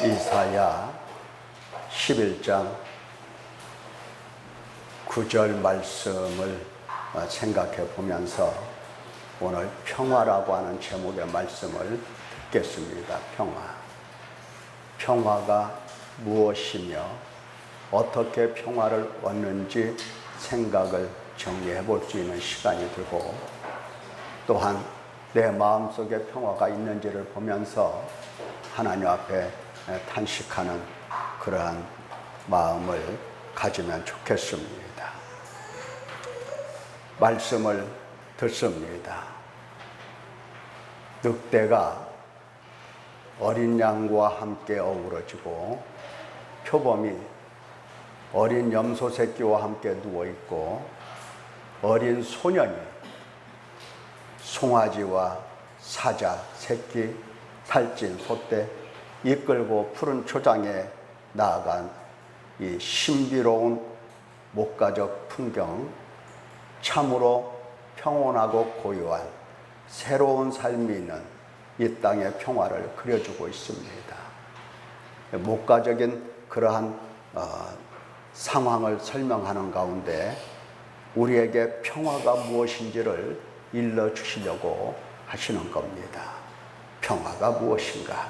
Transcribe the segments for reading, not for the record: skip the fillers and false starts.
이사야 11장 9절 말씀을 생각해 보면서 오늘 평화라고 하는 제목의 말씀을 듣겠습니다. 평화가 무엇이며 어떻게 평화를 얻는지 생각을 정리해 볼 수 있는 시간이 되고, 또한 내 마음속에 평화가 있는지를 보면서 하나님 앞에 탄식하는 그러한 마음을 가지면 좋겠습니다. 말씀을 듣습니다. 늑대가 어린 양과 함께 어우러지고 표범이 어린 염소 새끼와 함께 누워있고 어린 소년이 송아지와 사자, 새끼, 살찐 소떼 이끌고 푸른 초장에 나아간 이 신비로운 목가적 풍경, 참으로 평온하고 고요한 새로운 삶이 있는 이 땅의 평화를 그려주고 있습니다. 목가적인 그러한 상황을 설명하는 가운데 우리에게 평화가 무엇인지를 일러주시려고 하시는 겁니다. 평화가 무엇인가?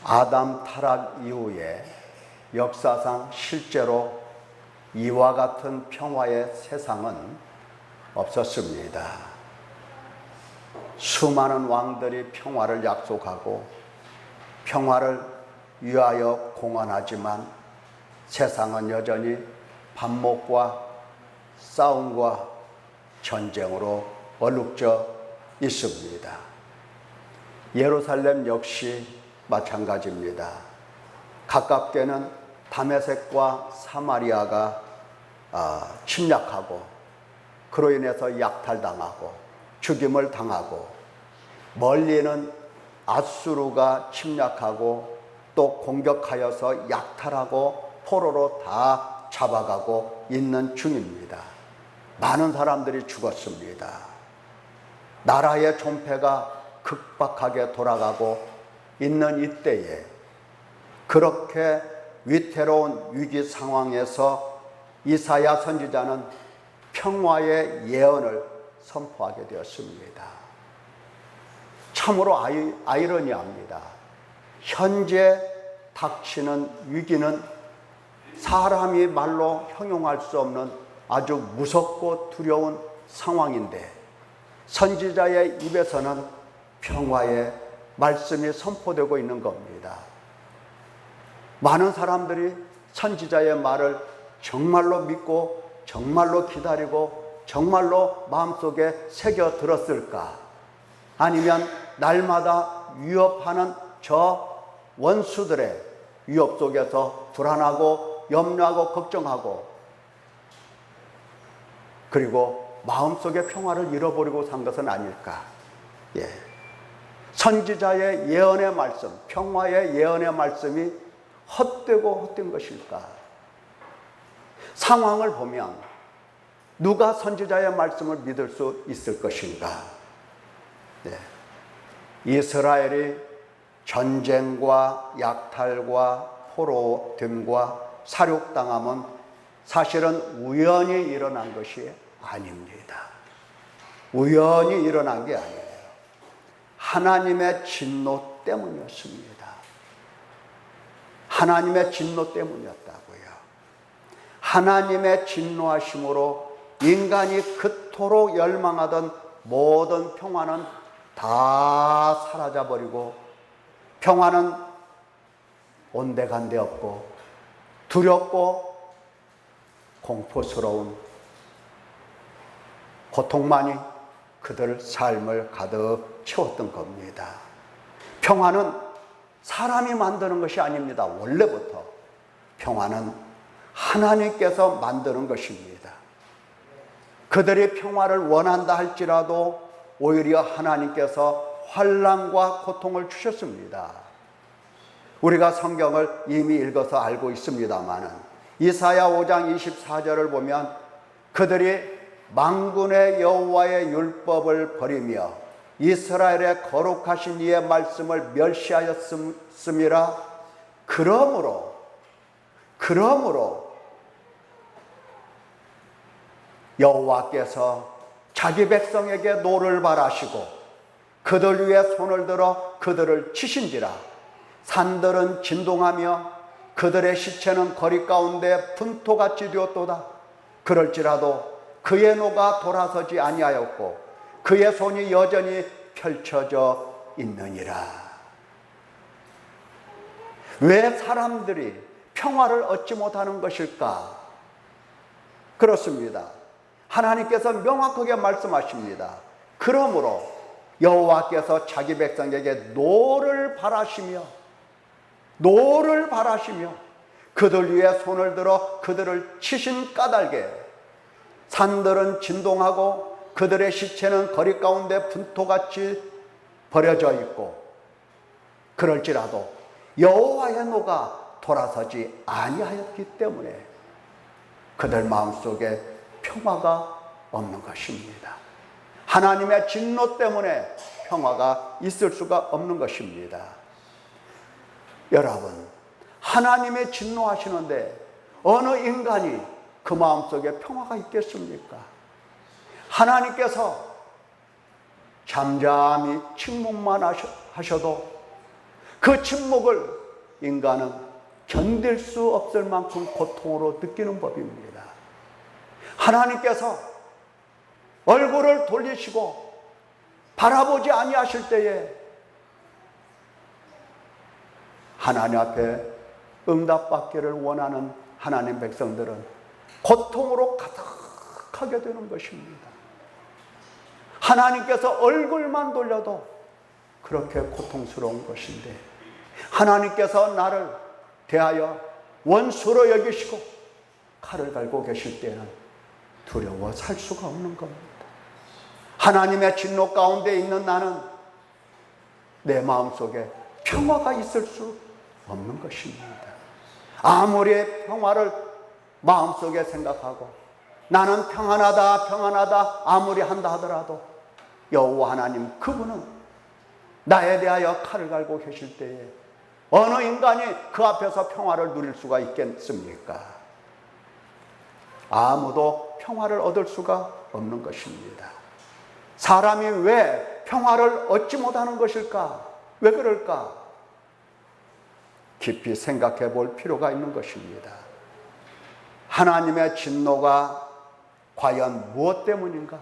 아담 타락 이후에 역사상 실제로 이와 같은 평화의 세상은 없었습니다. 수많은 왕들이 평화를 약속하고 평화를 위하여 공언하지만 세상은 여전히 반목과 싸움과 전쟁으로 얼룩져 있습니다. 예루살렘 역시 마찬가지입니다. 가깝게는 다메섹과 사마리아가 침략하고 그로 인해서 약탈당하고 죽임을 당하고, 멀리는 아수르가 침략하고 또 공격하여서 약탈하고 포로로 다 잡아가고 있는 중입니다. 많은 사람들이 죽었습니다. 나라의 존폐가 급박하게 돌아가고 있는 이때에 그렇게 위태로운 위기 상황에서 이사야 선지자는 평화의 예언을 선포하게 되었습니다. 참으로 아이러니합니다. 현재 닥치는 위기는 사람이 말로 형용할 수 없는 아주 무섭고 두려운 상황인데, 선지자의 입에서는 평화의 말씀이 선포되고 있는 겁니다. 많은 사람들이 선지자의 말을 정말로 믿고 정말로 기다리고 정말로 마음속에 새겨 들었을까? 아니면 날마다 위협하는 저 원수들의 위협 속에서 불안하고 염려하고 걱정하고, 그리고 마음속의 평화를 잃어버리고 산 것은 아닐까? 선지자의 예언의 말씀, 평화의 예언의 말씀이 헛되고 헛된 것일까? 상황을 보면 누가 선지자의 말씀을 믿을 수 있을 것인가? 이스라엘이 전쟁과 약탈과 포로됨과 살육당함은 사실은 우연히 일어난 것이 아닙니다. 우연히 일어난 게 아니에요. 하나님의 진노 때문이었습니다. 하나님의 진노 때문이었다고요. 하나님의 진노하심으로 인간이 그토록 열망하던 모든 평화는 다 사라져버리고, 평화는 온데간데 없고 두렵고 공포스러운 고통만이 그들 삶을 가득 채웠던 겁니다. 평화는 사람이 만드는 것이 아닙니다. 원래부터 평화는 하나님께서 만드는 것입니다. 그들이 평화를 원한다 할지라도 오히려 하나님께서 환난과 고통을 주셨습니다. 우리가 성경을 이미 읽어서 알고 있습니다마는 이사야 5장 24절을 보면 그들이 만군의 여호와의 율법을 버리며 이스라엘의 거룩하신 이의 말씀을 멸시하였음이라. 그러므로 여호와께서 자기 백성에게 노를 발하시고 그들 위에 손을 들어 그들을 치신지라. 산들은 진동하며 그들의 시체는 거리 가운데 분토같이 되었도다. 그럴지라도 그의 노가 돌아서지 아니하였고 그의 손이 여전히 펼쳐져 있느니라. 왜 사람들이 평화를 얻지 못하는 것일까? 그렇습니다. 하나님께서 명확하게 말씀하십니다. 그러므로 여호와께서 자기 백성에게 노를 발하시며 그들 위에 손을 들어 그들을 치신 까닭에 산들은 진동하고 그들의 시체는 거리 가운데 분토같이 버려져 있고 그럴지라도 여호와의 노가 돌아서지 아니하였기 때문에 그들 마음속에 평화가 없는 것입니다. 하나님의 진노 때문에 평화가 있을 수가 없는 것입니다. 여러분, 하나님의 진노하시는데 어느 인간이 그 마음속에 평화가 있겠습니까? 하나님께서 잠잠히 침묵만 하셔도 그 침묵을 인간은 견딜 수 없을 만큼 고통으로 느끼는 법입니다. 하나님께서 얼굴을 돌리시고 바라보지 아니하실 때에 하나님 앞에 응답받기를 원하는 하나님 백성들은 고통으로 가득하게 되는 것입니다. 하나님께서 얼굴만 돌려도 그렇게 고통스러운 것인데 하나님께서 나를 대하여 원수로 여기시고 칼을 갈고 계실 때는 두려워 살 수가 없는 겁니다. 하나님의 진노 가운데 있는 나는 내 마음속에 평화가 있을 수 없는 것입니다. 아무리 평화를 마음속에 생각하고 나는 평안하다 아무리 한다 하더라도 여호와 하나님 그분은 나에 대하여 칼을 갈고 계실 때에 어느 인간이 그 앞에서 평화를 누릴 수가 있겠습니까? 아무도 평화를 얻을 수가 없는 것입니다. 사람이 왜 평화를 얻지 못하는 것일까? 왜 그럴까? 깊이 생각해 볼 필요가 있는 것입니다. 하나님의 진노가 과연 무엇 때문인가?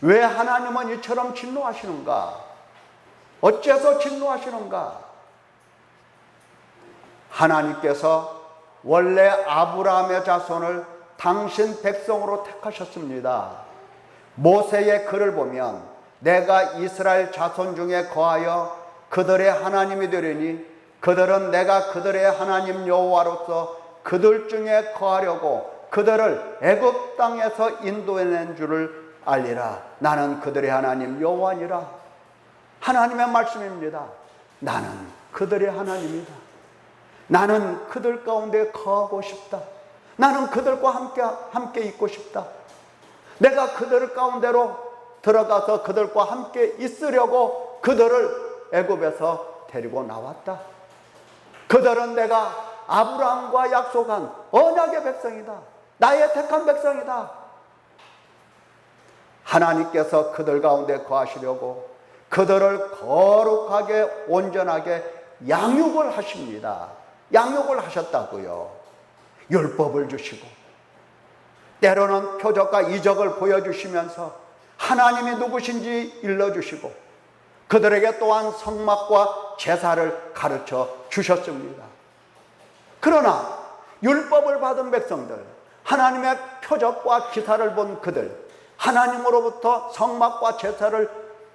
왜 하나님은 이처럼 진노하시는가? 어째서 진노하시는가? 하나님께서 원래 아브라함의 자손을 당신 백성으로 택하셨습니다. 모세의 글을 보면 내가 이스라엘 자손 중에 거하여 그들의 하나님이 되리니 그들은 내가 그들의 하나님 여호와로서 그들 중에 거하려고 그들을 애굽 땅에서 인도해낸 줄을 알리라. 나는 그들의 하나님 여호와니라. 하나님의 말씀입니다. 나는 그들의 하나님이다. 나는 그들 가운데 거하고 싶다. 나는 그들과 함께 있고 싶다. 내가 그들 가운데로 들어가서 그들과 함께 있으려고 그들을 애굽에서 데리고 나왔다. 그들은 내가 아브라함과 약속한 언약의 백성이다. 나의 택한 백성이다. 하나님께서 그들 가운데 거하시려고 그들을 거룩하게 온전하게 양육을 하십니다. 양육을 하셨다고요. 율법을 주시고 때로는 표적과 이적을 보여주시면서 하나님이 누구신지 일러주시고 그들에게 또한 성막과 제사를 가르쳐 주셨습니다. 그러나 율법을 받은 백성들, 하나님의 표적과 기사를 본 그들, 하나님으로부터 성막과 제사를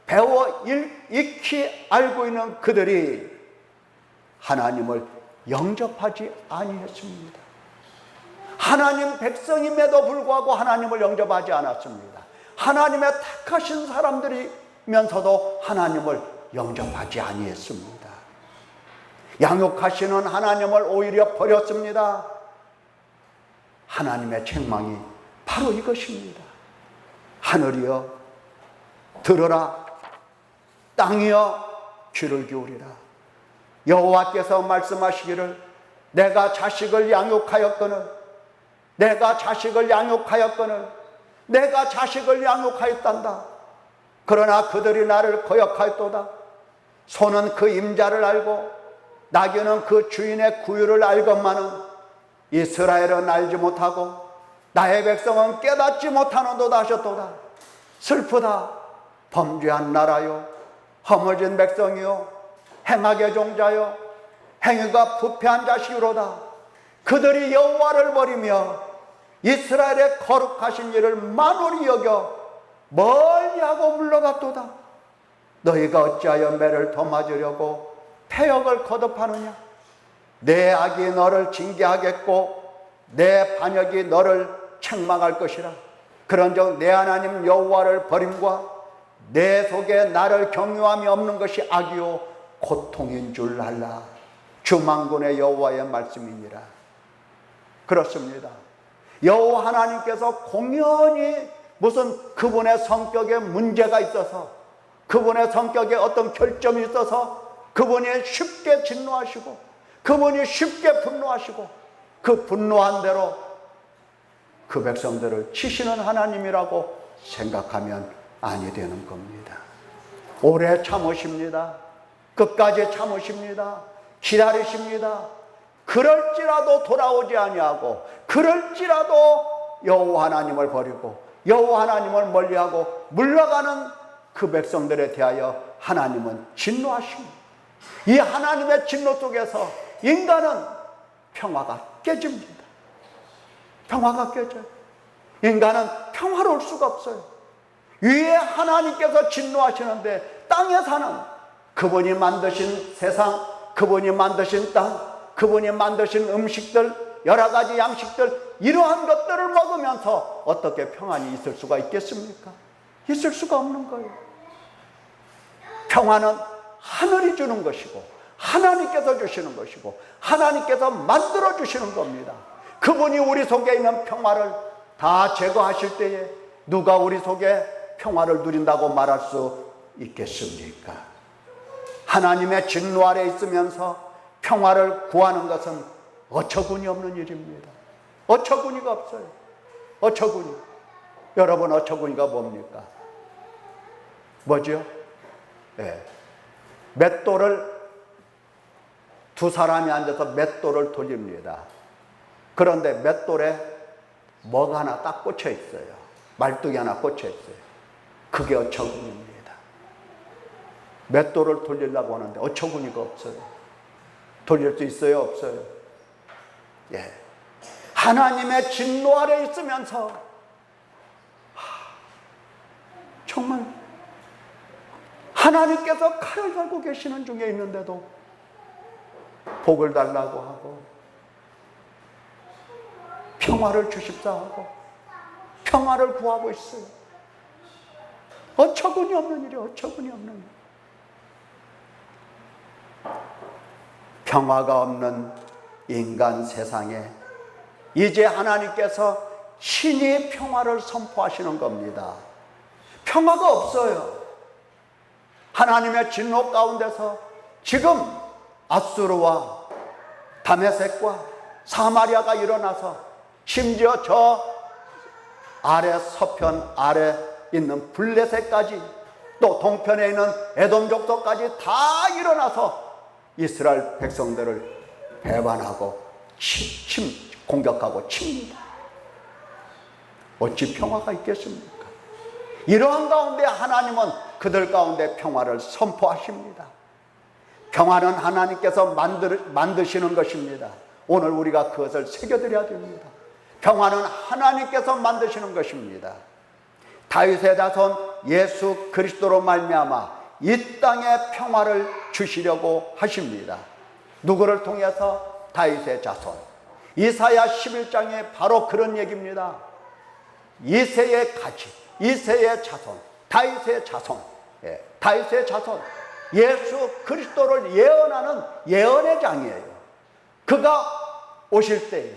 배워 익히 알고 있는 그들이 하나님을 영접하지 아니했습니다. 하나님 백성임에도 불구하고 하나님을 영접하지 않았습니다. 하나님의 택하신 사람들이면서도 하나님을 영접하지 아니했습니다. 양육하시는 하나님을 오히려 버렸습니다. 하나님의 책망이 바로 이것입니다. 하늘이여 들으라. 땅이여 귀를 기울이라. 여호와께서 말씀하시기를 내가 자식을 양육하였거늘 내가 자식을 양육하였거늘 내가 자식을 양육하였단다. 그러나 그들이 나를 거역하였도다. 소는 그 임자를 알고 나귀는 그 주인의 구유를 알건만은 이스라엘은 알지 못하고 나의 백성은 깨닫지 못하는도다 하셨도다. 슬프다. 범죄한 나라요 허물진 백성이요 행악의 종자요 행위가 부패한 자식이로다. 그들이 여호와를 버리며 이스라엘의 거룩하신 일을 만홀히 여겨 멀리하고 물러갔도다. 너희가 어찌하여 매를 더 맞으려고 패역을 거듭하느냐. 내 악이 너를 징계하겠고 내 반역이 너를 책망할 것이라. 그런즉 내 하나님 여호와를 버림과 내 속에 나를 경유함이 없는 것이 악이요 고통인 줄 알라. 주만군의 여호와의 말씀이니라. 그렇습니다. 여호와 하나님께서 공연히 무슨 그분의 성격에 문제가 있어서 그분의 성격에 어떤 결점이 있어서 그분이 쉽게 진노하시고 그분이 쉽게 분노하시고 그 분노한 대로 그 백성들을 치시는 하나님이라고 생각하면 아니 되는 겁니다. 오래 참으십니다. 끝까지 참으십니다. 기다리십니다. 그럴지라도 돌아오지 아니하고 그럴지라도 여호와 하나님을 버리고 여호와 하나님을 멀리하고 물러가는 그 백성들에 대하여 하나님은 진노하십니다. 이 하나님의 진노 속에서 인간은 평화가 깨집니다. 평화가 깨져요. 인간은 평화로울 수가 없어요. 위에 하나님께서 진노하시는데 땅에 사는 그분이 만드신 세상, 그분이 만드신 땅, 그분이 만드신 음식들, 여러 가지 양식들, 이러한 것들을 먹으면서 어떻게 평안이 있을 수가 있겠습니까? 있을 수가 없는 거예요. 평화는 하늘이 주는 것이고 하나님께서 주시는 것이고 하나님께서 만들어 주시는 겁니다. 그분이 우리 속에 있는 평화를 다 제거하실 때에 누가 우리 속에 평화를 누린다고 말할 수 있겠습니까? 하나님의 진노 아래 있으면서 평화를 구하는 것은 어처구니 없는 일입니다. 어처구니가 없어요. 어처구니. 여러분, 어처구니가 뭡니까? 뭐죠? 네. 맷돌을 두 사람이 앉아서 맷돌을 돌립니다. 그런데 맷돌에 뭐가 하나 딱 꽂혀 있어요. 말뚝이 하나 꽂혀 있어요. 그게 어처구니입니다. 맷돌을 돌리려고 하는데 어처구니가 없어요. 돌릴 수 있어요? 없어요? 예. 하나님의 진노 아래 있으면서 정말 하나님께서 칼을 갈고 계시는 중에 있는데도 복을 달라고 하고 평화를 주십사 하고 평화를 구하고 있어요. 어처구니 없는 일이에요. 어처구니 없는 일. 평화가 없는 인간 세상에 이제 하나님께서 친히 평화를 선포하시는 겁니다. 평화가 없어요. 하나님의 진노 가운데서 지금 아수르와 다메섹과 사마리아가 일어나서 심지어 저 아래 서편 아래 있는 블레셋까지 또 동편에 있는 에돔 족속까지 다 일어나서 이스라엘 백성들을 배반하고 공격하고 칩니다. 어찌 평화가 있겠습니까? 이러한 가운데 하나님은 그들 가운데 평화를 선포하십니다. 평화는 하나님께서 만드시는 것입니다. 오늘 우리가 그것을 새겨드려야 됩니다. 평화는 하나님께서 만드시는 것입니다. 다윗의 자손 예수 그리스도로 말미암아 이 땅에 평화를 주시려고 하십니다. 누구를 통해서? 다윗의 자손. 이사야 11장에 바로 그런 얘기입니다. 이새의 가지, 이새의 자손, 다윗의 자손, 다윗의 자손, 예수 그리스도를 예언하는 예언의 장이에요. 그가 오실 때에,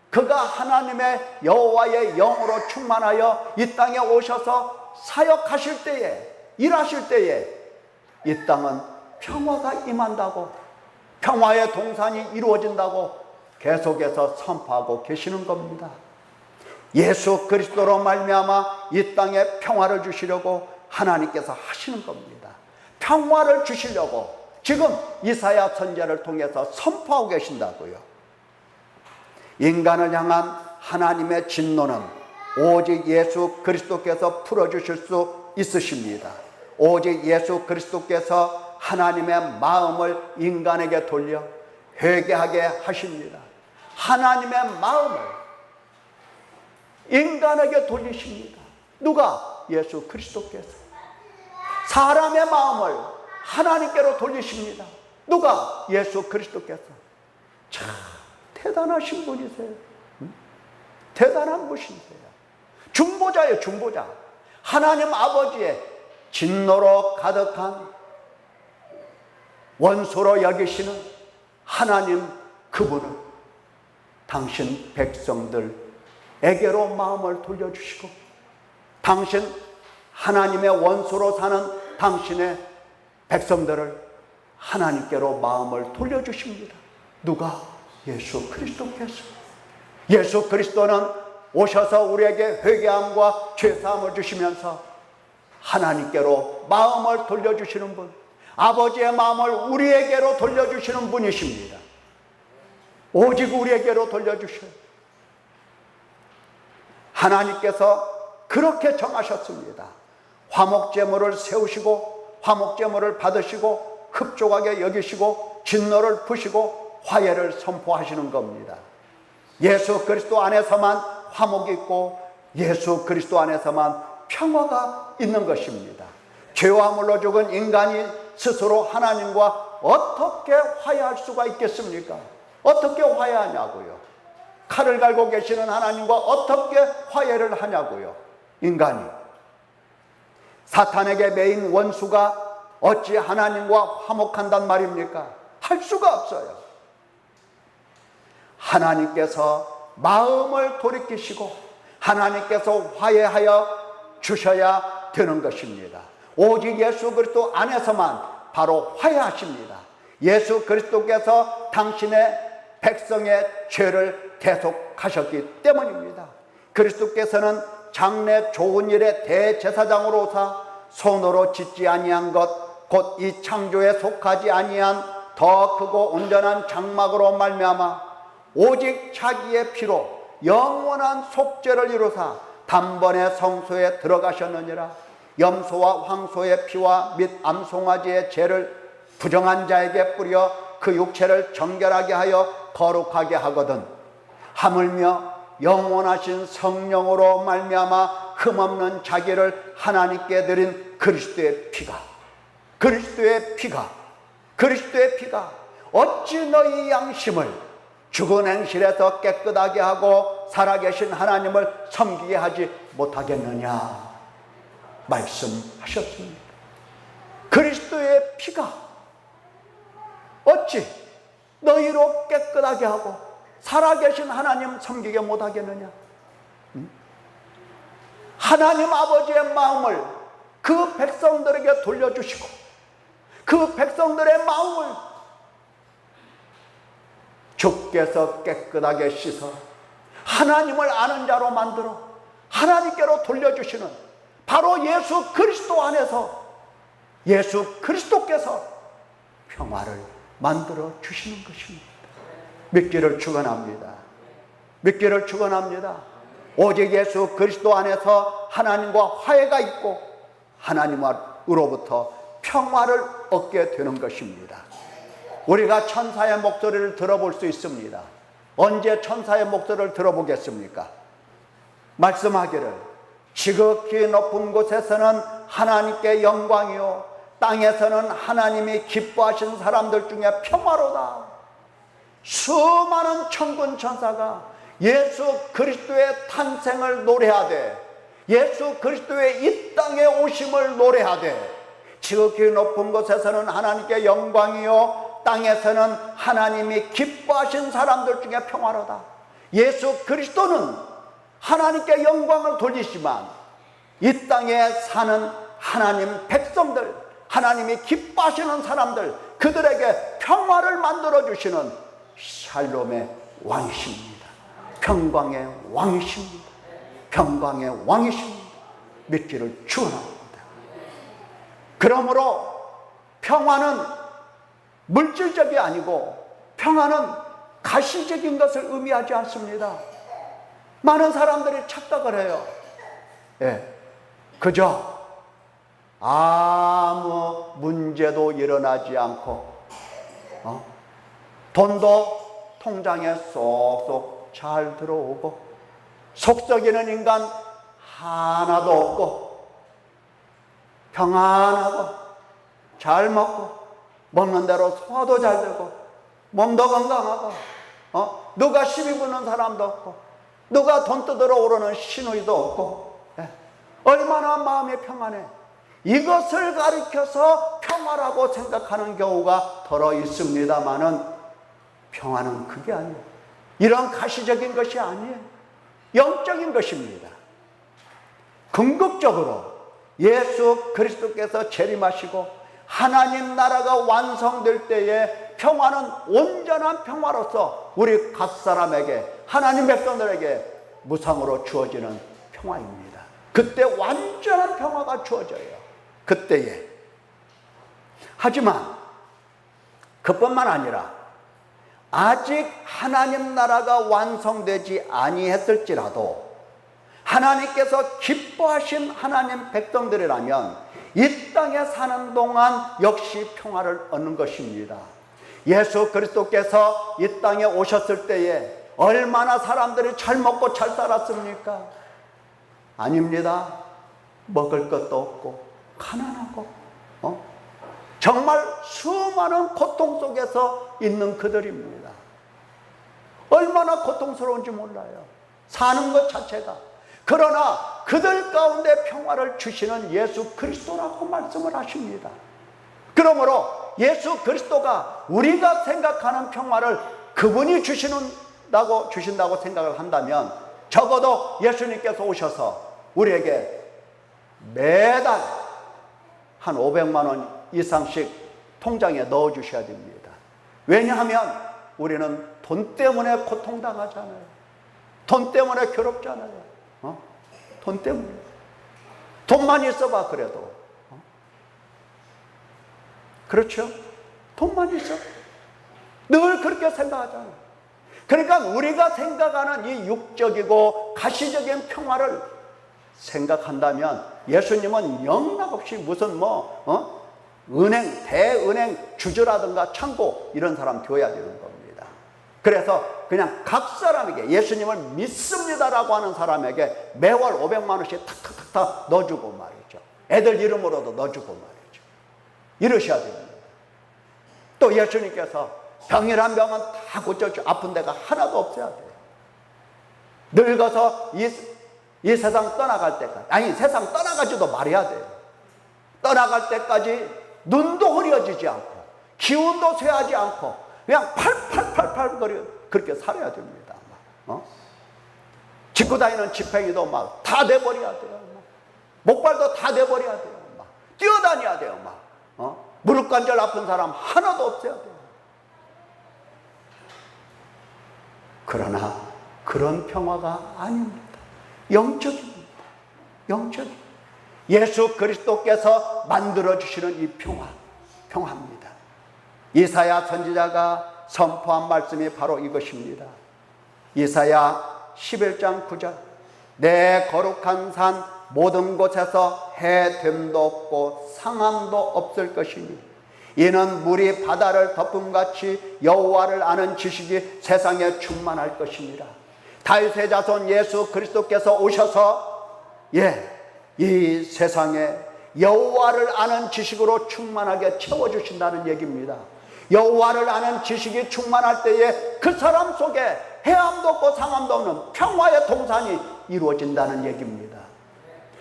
그가 하나님의 여호와의 영으로 충만하여 이 땅에 오셔서 사역하실 때에, 일하실 때에 이 땅은 평화가 임한다고, 평화의 동산이 이루어진다고 계속해서 선포하고 계시는 겁니다. 예수 그리스도로 말미암아 이 땅에 평화를 주시려고 하나님께서 하시는 겁니다. 평화를 주시려고 지금 이사야 선지자를 통해서 선포하고 계신다고요. 인간을 향한 하나님의 진노는 오직 예수 그리스도께서 풀어주실 수 있으십니다. 오직 예수 그리스도께서 하나님의 마음을 인간에게 돌려 회개하게 하십니다. 하나님의 마음을 인간에게 돌리십니다. 누가? 예수 그리스도께서. 사람의 마음을 하나님께로 돌리십니다. 누가? 예수 그리스도께서. 참 대단하신 분이세요. 대단한 분이세요. 중보자예요, 중보자. 하나님 아버지의 진노로 가득한 원수로 여기시는 하나님 그분은 당신 백성들에게로 마음을 돌려주시고, 당신 하나님의 원수로 사는 당신의 백성들을 하나님께로 마음을 돌려주십니다. 누가? 예수 그리스도께서. 예수 그리스도는 오셔서 우리에게 회개함과 죄사함을 주시면서 하나님께로 마음을 돌려주시는 분, 아버지의 마음을 우리에게로 돌려주시는 분이십니다. 오직 우리에게로 돌려주셔요. 하나님께서 그렇게 정하셨습니다. 화목제물을 세우시고 화목제물을 받으시고 흡족하게 여기시고 진노를 푸시고 화해를 선포하시는 겁니다. 예수 그리스도 안에서만 화목이 있고 예수 그리스도 안에서만 평화가 있는 것입니다. 죄와 물로 죽은 인간이 스스로 하나님과 어떻게 화해할 수가 있겠습니까? 어떻게 화해하냐고요. 칼을 갈고 계시는 하나님과 어떻게 화해를 하냐고요. 인간이 사탄에게 매인 원수가 어찌 하나님과 화목한단 말입니까? 할 수가 없어요. 하나님께서 마음을 돌이키시고 하나님께서 화해하여 주셔야 되는 것입니다. 오직 예수 그리스도 안에서만 바로 화해하십니다. 예수 그리스도께서 당신의 백성의 죄를 대속하셨기 때문입니다. 그리스도께서는 장래 좋은 일의 대제사장으로 오사 손으로 짓지 아니한 것 곧 이 창조에 속하지 아니한 더 크고 온전한 장막으로 말미암아 오직 자기의 피로 영원한 속죄를 이루사 단번에 성소에 들어가셨느니라. 염소와 황소의 피와 및 암송아지의 죄를 부정한 자에게 뿌려 그 육체를 정결하게 하여 거룩하게 하거든 하물며 영원하신 성령으로 말미암아 흠없는 자기를 하나님께 드린 그리스도의 피가 어찌 너희 양심을 죽은 행실에서 깨끗하게 하고 살아계신 하나님을 섬기게 하지 못하겠느냐 말씀하셨습니다. 그리스도의 피가 어찌 너희로 깨끗하게 하고 살아계신 하나님 섬기게 못하겠느냐. 하나님 아버지의 마음을 그 백성들에게 돌려주시고 그 백성들의 마음을 주께서 깨끗하게 씻어 하나님을 아는 자로 만들어 하나님께로 돌려주시는 바로 예수 그리스도 안에서 예수 그리스도께서 평화를 만들어 주시는 것입니다. 믿기를 축원합니다. 믿기를 축원합니다. 오직 예수 그리스도 안에서 하나님과 화해가 있고 하나님으로부터 평화를 얻게 되는 것입니다. 우리가 천사의 목소리를 들어볼 수 있습니다. 언제 천사의 목소리를 들어보겠습니까? 말씀하기를 지극히 높은 곳에서는 하나님께 영광이요 땅에서는 하나님이 기뻐하신 사람들 중에 평화로다. 수많은 천군 천사가 예수 그리스도의 탄생을 노래하되 예수 그리스도의 이 땅에 오심을 노래하되 지극히 높은 곳에서는 하나님께 영광이요 땅에서는 하나님이 기뻐하신 사람들 중에 평화로다. 예수 그리스도는 하나님께 영광을 돌리지만 이 땅에 사는 하나님 백성들 하나님이 기뻐하시는 사람들, 그들에게 평화를 만들어주시는 샬롬의 왕이십니다. 평강의 왕이십니다. 평강의 왕이십니다. 믿기를 축원합니다. 그러므로 평화는 물질적이 아니고 평화는 가시적인 것을 의미하지 않습니다. 많은 사람들이 착각을 해요. 예, 그저 아무 문제도 일어나지 않고 돈도 통장에 쏙쏙 잘 들어오고 속썩이는 인간 하나도 없고 평안하고 잘 먹고 먹는 대로 소화도 잘 되고 몸도 건강하고 누가 시비 붙는 사람도 없고 누가 돈 뜯으러 오르는 시누이도 없고 얼마나 마음이 평안해. 이것을 가리켜서 평화라고 생각하는 경우가 더러 있습니다마는 평화는 그게 아니에요. 이런 가시적인 것이 아니에요. 영적인 것입니다. 궁극적으로 예수 그리스도께서 재림하시고 하나님 나라가 완성될 때에 평화는 온전한 평화로서 우리 각 사람에게, 하나님 백성들에게 무상으로 주어지는 평화입니다. 그때 완전한 평화가 주어져요. 그때에. 하지만 그뿐만 아니라 아직 하나님 나라가 완성되지 아니했을지라도 하나님께서 기뻐하신 하나님 백성들이라면 이 땅에 사는 동안 역시 평화를 얻는 것입니다. 예수 그리스도께서 이 땅에 오셨을 때에 얼마나 사람들이 잘 먹고 잘 살았습니까? 아닙니다. 먹을 것도 없고 가난하고 정말 수많은 고통 속에서 있는 그들입니다. 얼마나 고통스러운지 몰라요. 사는 것 자체가. 그러나 그들 가운데 평화를 주시는 예수 그리스도라고 말씀을 하십니다. 그러므로 예수 그리스도가 우리가 생각하는 평화를 그분이 주신다고 생각을 한다면 적어도 예수님께서 오셔서 우리에게 매달 한 500만 원 이상씩 통장에 넣어 주셔야 됩니다. 왜냐하면 우리는 돈 때문에 고통당하잖아요. 돈 때문에 괴롭잖아요. 돈 때문에. 돈만 있어봐 그래도. 그렇죠? 돈만 있어. 늘 그렇게 생각하잖아요. 그러니까 우리가 생각하는 이 육적이고 가시적인 평화를 생각한다면 예수님은 영락없이 무슨 은행, 대은행 주주라든가 창고 이런 사람 줘야 되는 겁니다. 그래서 그냥 각 사람에게 예수님을 믿습니다라고 하는 사람에게 매월 500만 원씩 탁탁탁탁 넣어주고 말이죠. 애들 이름으로도 넣어주고 말이죠. 이러셔야 됩니다. 또 예수님께서 병이란 병은 다 고쳐주, 아픈 데가 하나도 없어야 돼요. 늙어서 이 세상 떠나갈 때까지, 아니 세상 떠나가지도 말해야 돼요. 떠나갈 때까지 눈도 흐려지지 않고 기운도 쇠하지 않고 그냥 팔팔팔팔 그렇게 살아야 됩니다. 짚고 다니는 지팡이도 막 다 돼버려야 돼요. 목발도 다 돼버려야 돼요. 막 뛰어다녀야 돼요. 막 무릎 관절 아픈 사람 하나도 없어야 돼요. 그러나 그런 평화가 아닙니다. 영적입니다. 영적입니다. 예수 그리스도께서 만들어주시는 이 평화입니다. 이사야 선지자가 선포한 말씀이 바로 이것입니다. 이사야 11장 9절 내 거룩한 산 모든 곳에서 해됨도 없고 상함도 없을 것이니 이는 물이 바다를 덮음같이 여호와를 아는 지식이 세상에 충만할 것입니다. 다윗의 자손 예수 그리스도께서 오셔서 이 세상에 여호와를 아는 지식으로 충만하게 채워주신다는 얘기입니다. 여호와를 아는 지식이 충만할 때에 그 사람 속에 해함도 없고 상함도 없는 평화의 동산이 이루어진다는 얘기입니다.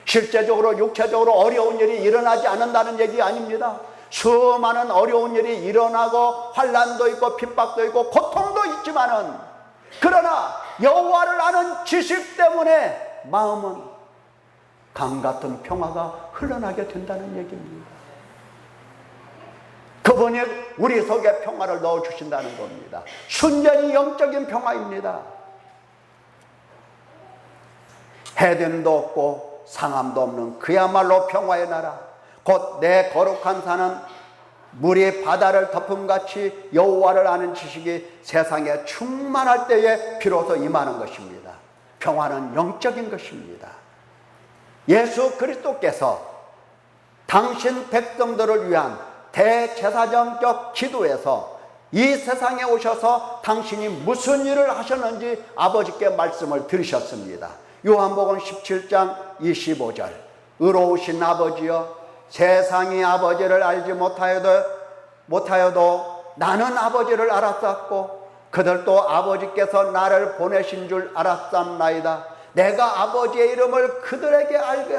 실제적으로 육체적으로 어려운 일이 일어나지 않는다는 얘기 아닙니다. 수많은 어려운 일이 일어나고 환난도 있고 핍박도 있고 고통도 있지만은 그러나 여호와를 아는 지식 때문에 마음은 강 같은 평화가 흘러나게 된다는 얘기입니다. 그분이 우리 속에 평화를 넣어주신다는 겁니다. 순전히 영적인 평화입니다. 해됨도 없고 상함도 없는 그야말로 평화의 나라, 곧 내 거룩한 산은 물이 바다를 덮음같이 여호와를 아는 지식이 세상에 충만할 때에 비로소 임하는 것입니다. 평화는 영적인 것입니다. 예수 그리스도께서 당신 백성들을 위한 대제사장적 기도에서 이 세상에 오셔서 당신이 무슨 일을 하셨는지 아버지께 말씀을 들으셨습니다. 요한복음 17장 25절, 의로우신 아버지여, 세상이 아버지를 알지 못하여도 나는 아버지를 알았었고 그들도 아버지께서 나를 보내신 줄 알았삼나이다. 내가 아버지의 이름을 그들에게 알게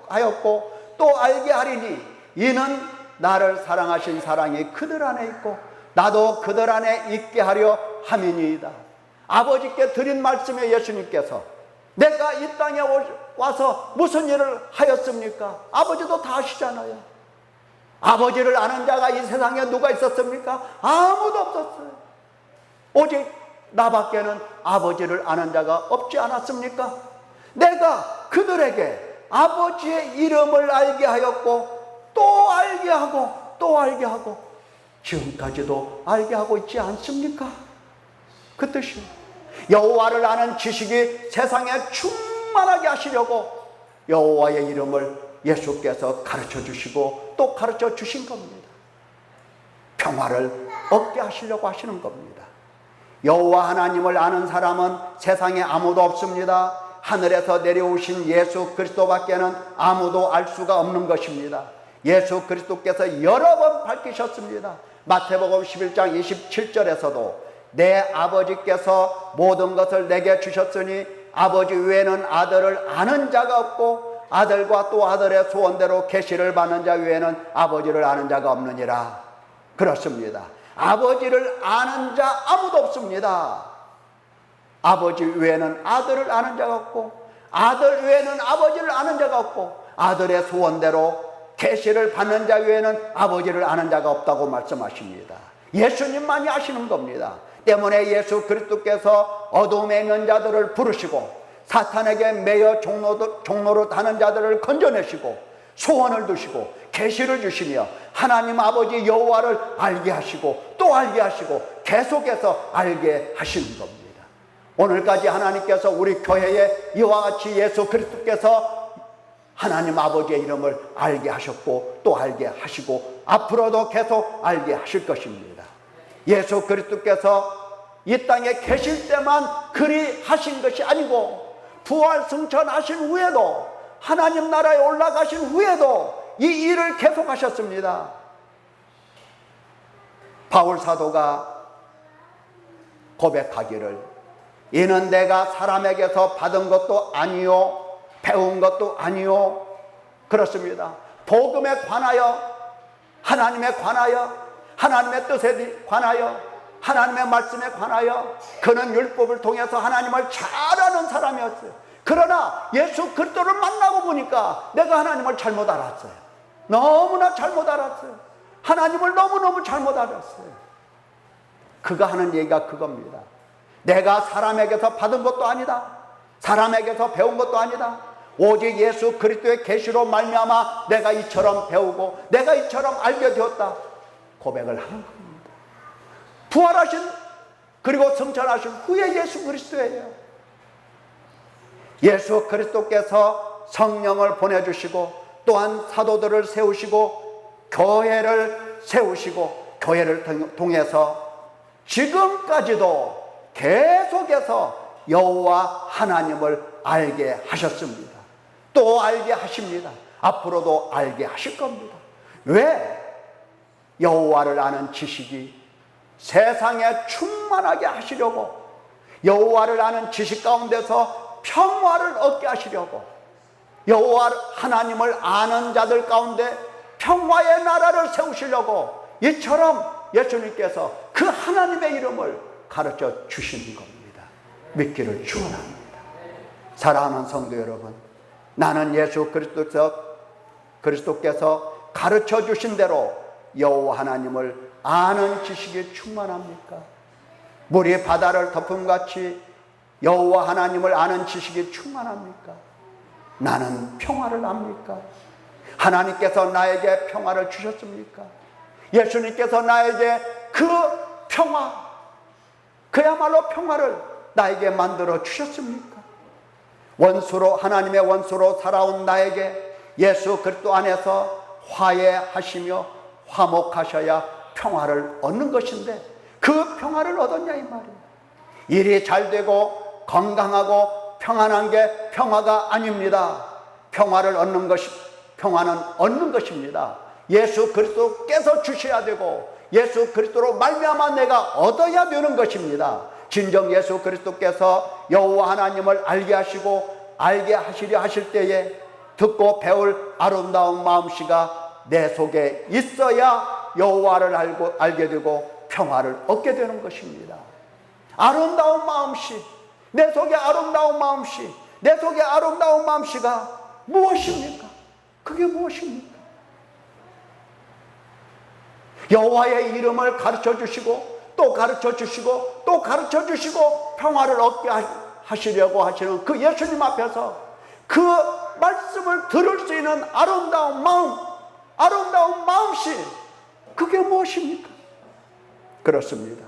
하였고 또 알게 하리니 이는 나를 사랑하신 사랑이 그들 안에 있고 나도 그들 안에 있게 하려 함이니이다. 아버지께 드린 말씀에 예수님께서 내가 이 땅에 와서 무슨 일을 하였습니까? 아버지도 다 아시잖아요. 아버지를 아는 자가 이 세상에 누가 있었습니까? 아무도 없었어요. 오직 나밖에는 아버지를 아는 자가 없지 않았습니까? 내가 그들에게 아버지의 이름을 알게 하였고 또 알게 하고 또 알게 하고 지금까지도 알게 하고 있지 않습니까? 그 뜻이요. 여호와를 아는 지식이 세상에 충만하게 하시려고 여호와의 이름을 예수께서 가르쳐 주시고 또 가르쳐 주신 겁니다. 평화를 얻게 하시려고 하시는 겁니다. 여호와 하나님을 아는 사람은 세상에 아무도 없습니다. 하늘에서 내려오신 예수 그리스도밖에는 아무도 알 수가 없는 것입니다. 예수 그리스도께서 여러 번 밝히셨습니다. 마태복음 11장 27절에서도 내 아버지께서 모든 것을 내게 주셨으니 아버지 외에는 아들을 아는 자가 없고 아들과 또 아들의 소원대로 계시를 받는 자 외에는 아버지를 아는 자가 없느니라. 그렇습니다. 아버지를 아는 자 아무도 없습니다. 아버지 외에는 아들을 아는 자가 없고 아들 외에는 아버지를 아는 자가 없고 아들의 소원대로 계시를 받는 자 외에는 아버지를 아는 자가 없다고 말씀하십니다. 예수님만이 아시는 겁니다. 때문에 예수 그리스도께서 어둠에 있는 자들을 부르시고 사탄에게 매여 종로로 다는 자들을 건져내시고 소원을 두시고 계시를 주시며 하나님 아버지 여호와를 알게 하시고 또 알게 하시고 계속해서 알게 하시는 겁니다. 오늘까지 하나님께서 우리 교회에 이와 같이 예수 그리스도께서 하나님 아버지의 이름을 알게 하셨고 또 알게 하시고 앞으로도 계속 알게 하실 것입니다. 예수 그리스도께서 이 땅에 계실 때만 그리 하신 것이 아니고 부활 승천하신 후에도 하나님 나라에 올라가신 후에도 이 일을 계속하셨습니다. 바울 사도가 고백하기를 이는 내가 사람에게서 받은 것도 아니요 배운 것도 아니요. 그렇습니다. 복음에 관하여 하나님에 관하여 하나님의 뜻에 관하여 하나님의 말씀에 관하여 그는 율법을 통해서 하나님을 잘 아는 사람이었어요. 그러나 예수 그리스도를 만나고 보니까 내가 하나님을 잘못 알았어요. 너무나 잘못 알았어요. 하나님을 너무너무 잘못 알았어요. 그가 하는 얘기가 그겁니다. 내가 사람에게서 받은 것도 아니다. 사람에게서 배운 것도 아니다. 오직 예수 그리스도의 계시로 말미암아 내가 이처럼 배우고 내가 이처럼 알게 되었다. 고백을 하는 겁니다. 부활하신 그리고 승천하신 후에 예수 그리스도예요. 예수 그리스도께서 성령을 보내주시고 또한 사도들을 세우시고 교회를 세우시고 교회를 통해서 지금까지도 계속해서 여호와 하나님을 알게 하셨습니다. 또 알게 하십니다. 앞으로도 알게 하실 겁니다. 왜? 여호와를 아는 지식이 세상에 충만하게 하시려고, 여호와를 아는 지식 가운데서 평화를 얻게 하시려고, 여호와 하나님을 아는 자들 가운데 평화의 나라를 세우시려고 이처럼 예수님께서 그 하나님의 이름을 가르쳐 주시는 겁니다. 믿기를 축원합니다. 사랑하는 성도 여러분, 나는 예수 그리스도께서 가르쳐 주신 대로 여호와 하나님을 아는 지식이 충만합니까? 물이 바다를 덮음같이 여호와 하나님을 아는 지식이 충만합니까? 나는 평화를 압니까? 하나님께서 나에게 평화를 주셨습니까? 예수님께서 나에게 그 평화, 그야말로 평화를 나에게 만들어 주셨습니까? 원수로, 하나님의 원수로 살아온 나에게 예수 그리스도 안에서 화해하시며 화목하셔야 평화를 얻는 것인데, 그 평화를 얻었냐 이 말이에요. 일이 잘 되고 건강하고 평안한 게 평화가 아닙니다. 평화를 얻는 것이, 평화는 얻는 것입니다. 예수 그리스도께서 주셔야 되고 예수 그리스도로 말미암아 내가 얻어야 되는 것입니다. 진정 예수 그리스도께서 여호와 하나님을 알게 하시고 알게 하시려 하실 때에 듣고 배울 아름다운 마음씨가 내 속에 있어야 여호와를 알게 되고 평화를 얻게 되는 것입니다. 아름다운 마음씨, 내 속에 아름다운 마음씨, 내 속에 아름다운 마음씨가 무엇입니까? 그게 무엇입니까? 여호와의 이름을 가르쳐 주시고 또 가르쳐 주시고 또 가르쳐 주시고 평화를 얻게 하시려고 하시는 그 예수님 앞에서 그 말씀을 들을 수 있는 아름다운 마음, 아름다운 마음씨, 그게 무엇입니까? 그렇습니다.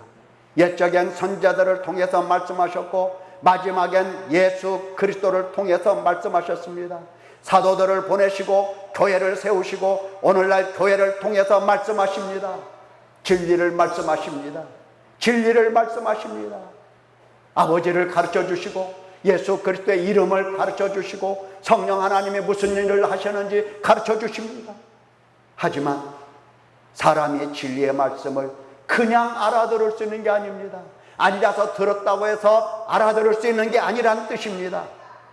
옛적엔 선지자들을 통해서 말씀하셨고 마지막엔 예수 그리스도를 통해서 말씀하셨습니다. 사도들을 보내시고 교회를 세우시고 오늘날 교회를 통해서 말씀하십니다. 진리를 말씀하십니다. 진리를 말씀하십니다. 아버지를 가르쳐 주시고 예수 그리스도의 이름을 가르쳐 주시고 성령 하나님이 무슨 일을 하셨는지 가르쳐 주십니다. 하지만 사람이 진리의 말씀을 그냥 알아들을 수 있는 게 아닙니다. 앉아서 들었다고 해서 알아들을 수 있는 게 아니라는 뜻입니다.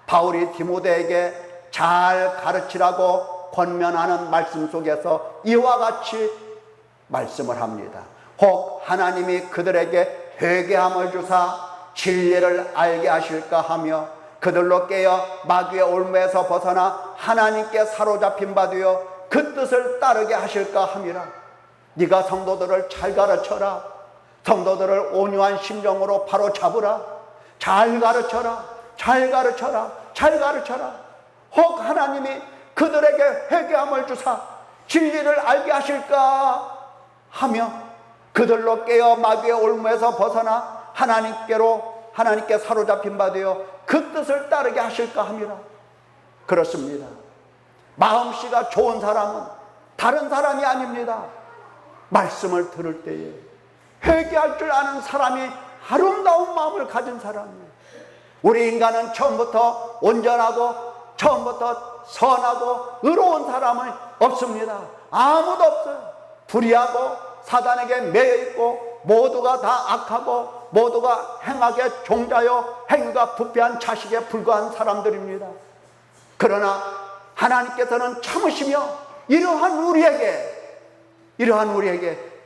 바울이 디모데에게 잘 가르치라고 권면하는 말씀 속에서 이와 같이 말씀을 합니다. 혹 하나님이 그들에게 회개함을 주사 진리를 알게 하실까 하며 그들로 깨어 마귀의 올무에서 벗어나 하나님께 사로잡힌 바 되어 그 뜻을 따르게 하실까 함이라. 네가 성도들을 잘 가르쳐라. 성도들을 온유한 심정으로 바로 잡으라. 잘 가르쳐라. 잘 가르쳐라. 잘 가르쳐라. 혹 하나님이 그들에게 회개함을 주사 진리를 알게 하실까 하며 그들로 깨어 마귀의 올무에서 벗어나 하나님께 사로잡힌 바 되어 그 뜻을 따르게 하실까 함이라. 그렇습니다. 마음씨가 좋은 사람은 다른 사람이 아닙니다. 말씀을 들을 때에 회개할 줄 아는 사람이 아름다운 마음을 가진 사람이에요. 우리 인간은 처음부터 온전하고 처음부터 선하고 의로운 사람은 없습니다. 아무도 없어요. 불의하고 사단에게 매여있고 모두가 다 악하고 모두가 행악의 종자요 행위가 부패한 자식에 불과한 사람들입니다. 그러나 하나님께서는 참으시며 이러한 우리에게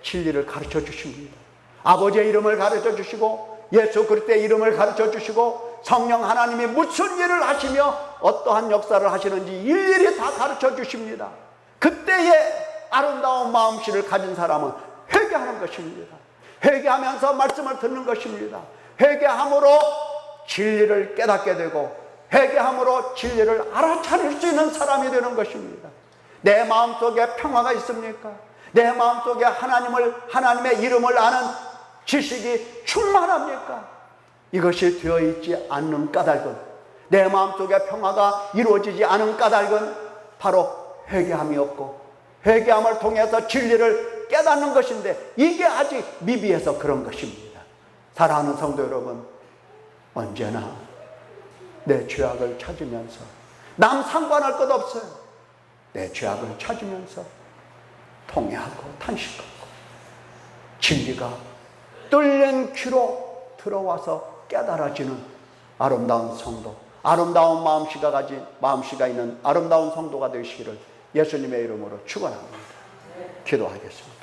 진리를 가르쳐 주십니다. 아버지의 이름을 가르쳐 주시고 예수 그리스도의 이름을 가르쳐 주시고 성령 하나님이 무슨 일을 하시며 어떠한 역사를 하시는지 일일이 다 가르쳐 주십니다. 그때의 아름다운 마음씨를 가진 사람은 회개하는 것입니다. 회개하면서 말씀을 듣는 것입니다. 회개함으로 진리를 깨닫게 되고 회개함으로 진리를 알아차릴 수 있는 사람이 되는 것입니다. 내 마음속에 평화가 있습니까? 내 마음속에 하나님의 이름을 아는 지식이 충만합니까? 이것이 되어 있지 않는 까닭은, 내 마음속에 평화가 이루어지지 않은 까닭은 바로 회개함이 없고 회개함을 통해서 진리를 깨닫는 것인데 이게 아직 미비해서 그런 것입니다. 사랑하는 성도 여러분, 언제나 내 죄악을 찾으면서 남 상관할 것 없어요. 내 죄악을 찾으면서 통회하고 탄식하고 진리가 뚫린 귀로 들어와서 깨달아지는 아름다운 성도, 아름다운 마음씨가 있는 아름다운 성도가 되시기를 예수님의 이름으로 축원합니다. 기도하겠습니다.